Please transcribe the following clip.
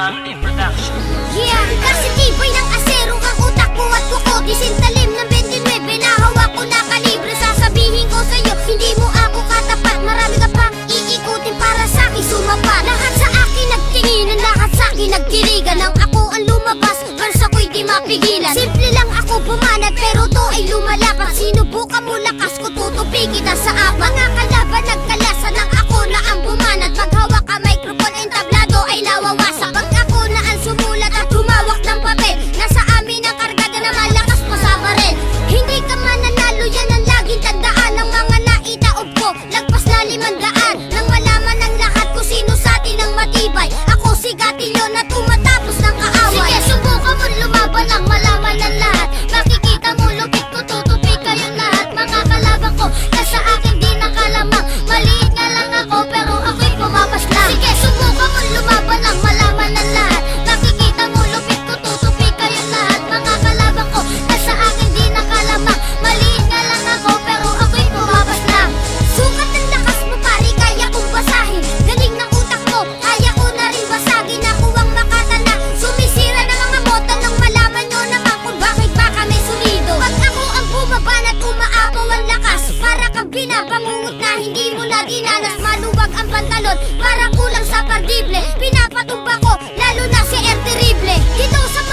Yeah, kasi tibay ng asero ang utak ko at kuko. Disintalim ng 29 na hawak ko na kalibre. Sasabihin ko sa'yo, hindi mo ako katapat. Marami ka pang iikutin para sa'kin sumapat. Lahat sa akin nagtinginan, lahat sa'kin nagkirigan. Nang ako ang lumabas, verse ako'y di mapigilan. Simple lang ako bumanat, pero to ay lumalaban. Sinubukan mo lakas ko, tutupi kita sa apat. Mga kalaban nagkalasa nang ako na ang bumanat. Maghawak ka microphone, entablado ay lawawasak. Pag ako na ang sumulat at humawak ng papel, nasa amin ang kargada na malakas pa sa baril. Hindi ka mananalo, yan ang laging tandaan. Ng mga naitaob ko, lagpas na 500. Nang malaman ng lahat kung sino sa atin ang matibay, ako si Gatilyo na tumatapos ng kaaway. Sige, subukan mo lumaban lang malaman ng lahat. Makikita mo lupit ko, tutupi kayong lahat. Mga kalaban ko, na sa akin di nakalamang. Maliit nga lang ako, pero ako'y pumapas lang. Sige, subukan mo lumaban lang malaman ng lahat. Makikita mo lupit ko, tutupi kayong lahat. Mga kalaban ko, na sa akin di nakalamang. Maliit nga lang ako, pero ako'y pumapas lang. Sukat ng lakas mo pare, kaya kong basahin. Galing ng utak mo, kaya ko na rin basagin. Ako ang makatana, sumisira ng mga moto. Nang malaman nyo naman kung bakit ba kami sulido. Pag ako ang bumaban at umaapaw ang lakas, para kang binabangungot na hindi mo na dinanas. Maluwag ang pantalon, parang kulang sa pardible. Pinapatumba ko, lalo na si R. Terrible. Dito sa